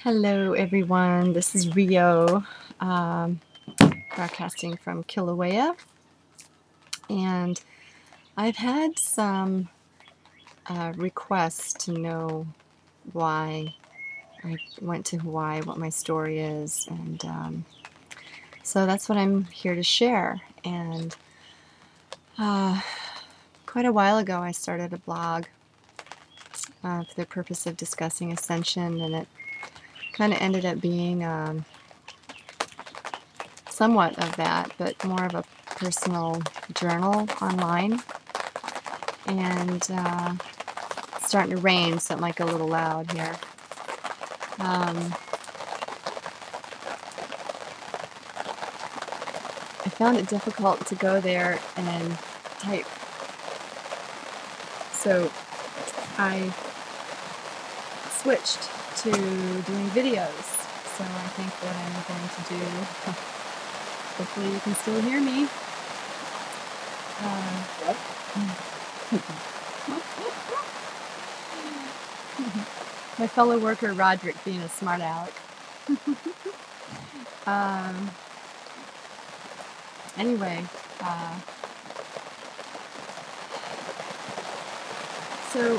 Hello, everyone. This is Rio, um, broadcasting from Kilauea, and I've had some requests to know why I went to Hawaii, what my story is, and so that's what I'm here to share. And quite a while ago, I started a blog for the purpose of discussing ascension, and it kind of ended up being somewhat of that, but more of a personal journal online. And it's starting to rain, so it might go a little loud here. I found it difficult to go there and type, so I switched to doing videos. So I think what I'm going to do, hopefully you can still hear me. My fellow worker Roderick being a smart aleck. Anyway, so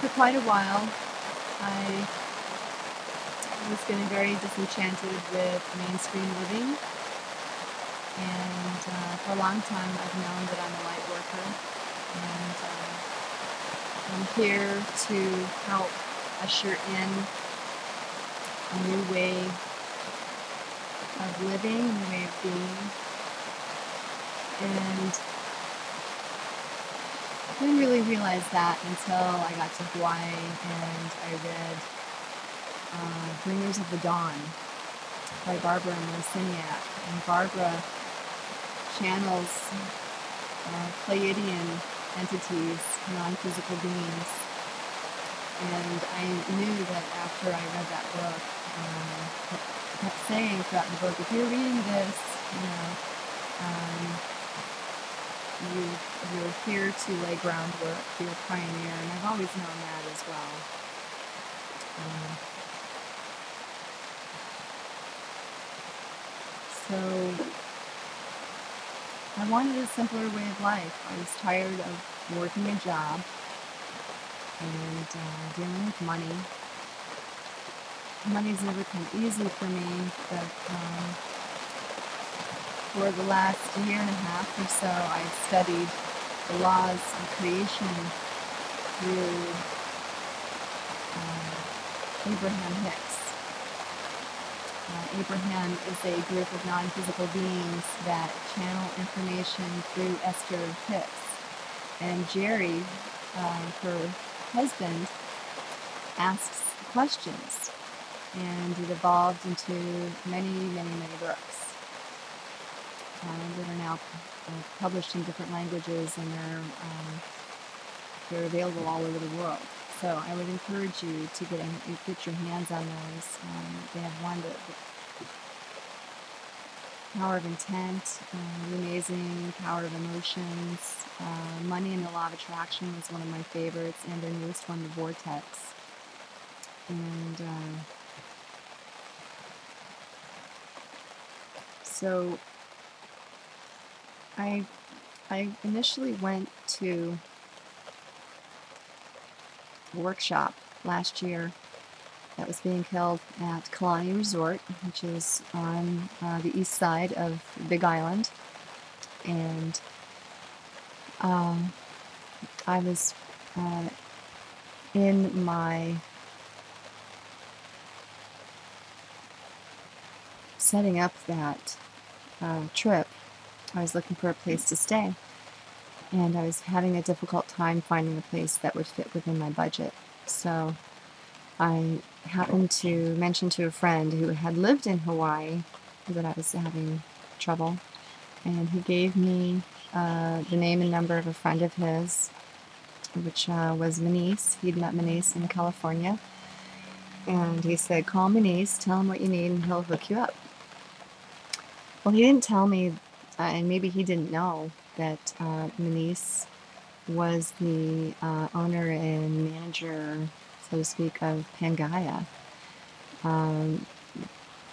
for quite a while I was getting very disenchanted with mainstream living, and for a long time I've known that I'm a light worker, and I'm here to help usher in a new way of living, a new way of being. And I didn't really realize that until I got to Hawaii and I read Bringers of the Dawn by Barbara Marciniak. And Barbara channels Pleiadian entities, non-physical beings. And I knew that after I read that book, I kept saying throughout the book, if you're reading this, you're here to lay groundwork, you're a pioneer, and I've always known that as well. So I wanted a simpler way of life. I was tired of working a job and dealing with money. Money's never come easy for me, but for the last year and a half or so, I've studied the laws of creation through Abraham Hicks. Abraham is a group of non-physical beings that channel information through Esther Hicks. And Jerry, her husband, asks questions. And it evolved into many, many, many books that are now published in different languages, and they're available all over the world. So I would encourage you to get your hands on those. They have one, the Power of Intent, The Amazing Power of Emotions, Money and the Law of Attraction was one of my favorites, and their newest one, The Vortex. And so I initially went to a workshop last year that was being held at Kalani Resort, which is on the east side of Big Island. And I was in my setting up that trip, I was looking for a place to stay, and I was having a difficult time finding a place that would fit within my budget. So I happened to mention to a friend who had lived in Hawaii that I was having trouble, and he gave me the name and number of a friend of his, which was Manise. He'd met Manise in California, and he said, call Manise, tell him what you need, and he'll hook you up. Well, he didn't tell me, and maybe he didn't know, that Manise was the owner and manager, so to speak, of Pangaea. um,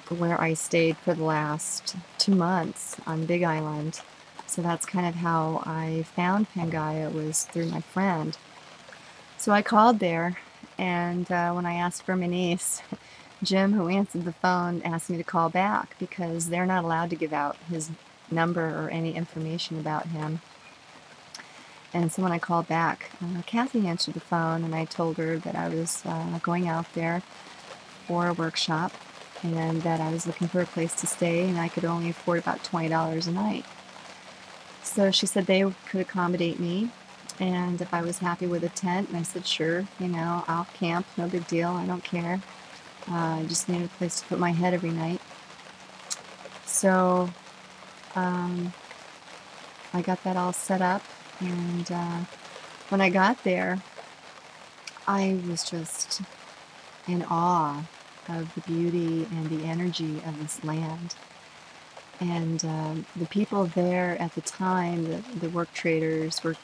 where I stayed for the last 2 months on Big Island. So that's kind of how I found Pangaea, was through my friend. So I called there, and when I asked for my niece, Jim, who answered the phone, asked me to call back because they're not allowed to give out his number or any information about him. And so when I called back, Kathy answered the phone, and I told her that I was going out there for a workshop and that I was looking for a place to stay, and I could only afford about $20 a night. So she said they could accommodate me, and if I was happy with a tent, and I said, sure, I'll camp, no big deal, I don't care. I just needed a place to put my head every night. So I got that all set up, and when I got there, I was just in awe of the beauty and the energy of this land. And the people there at the time, the work traders, were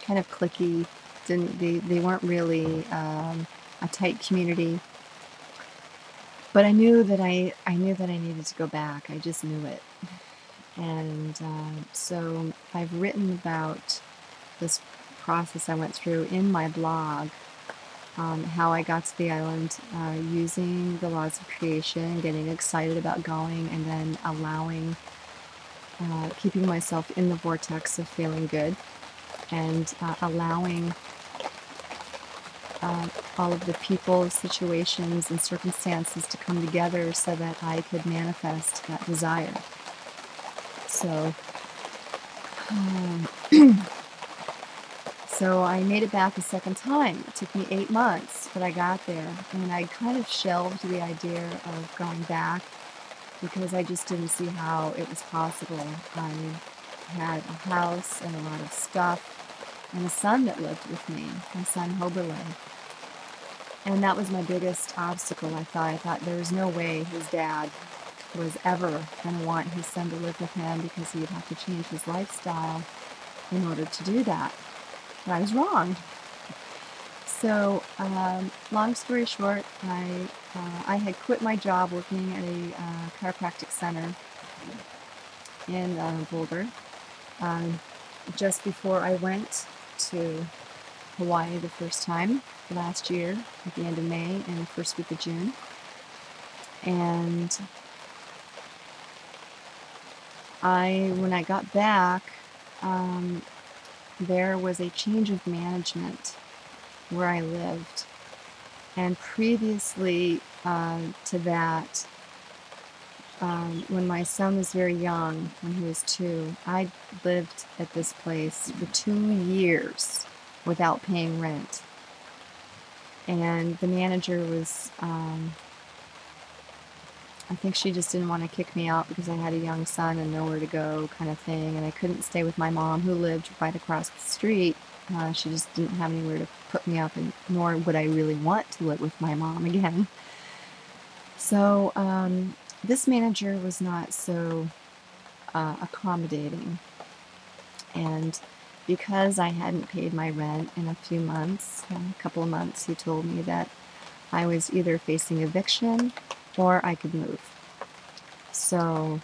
kind of cliquey. They weren't really a tight community. But I knew that I needed to go back. I just knew it. And so I've written about this process I went through in my blog, how I got to the island using the laws of creation, getting excited about going, and then keeping myself in the vortex of feeling good, and allowing all of the people, situations, and circumstances to come together so that I could manifest that desire. So, so I made it back a second time. It took me 8 months, but I got there, and I kind of shelved the idea of going back because I just didn't see how it was possible. I had a house and a lot of stuff, and a son that lived with me, my son Hoberlin. And that was my biggest obstacle. I thought there was no way his dad was ever going to want his son to live with him because he would have to change his lifestyle in order to do that. But I was wrong. So, long story short, I had quit my job working at a chiropractic center in Boulder just before I went to Hawaii the first time last year, at the end of May and the first week of June. And when I got back, there was a change of management where I lived. And previously to that, when my son was very young, when he was 2, I lived at this place for 2 years without paying rent. And the manager was, I think she just didn't want to kick me out because I had a young son and nowhere to go, kind of thing. And I couldn't stay with my mom, who lived right across the street. She just didn't have anywhere to put me up, and nor would I really want to live with my mom again. So this manager was not so accommodating. And because I hadn't paid my rent in a few months, a couple of months, he told me that I was either facing eviction or I could move. So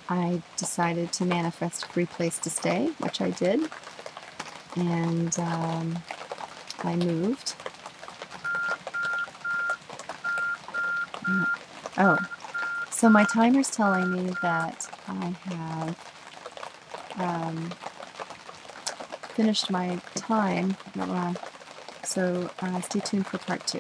I decided to manifest a free place to stay, which I did. And I moved. Oh, so my timer's telling me that I have finished my time. So stay tuned for part 2.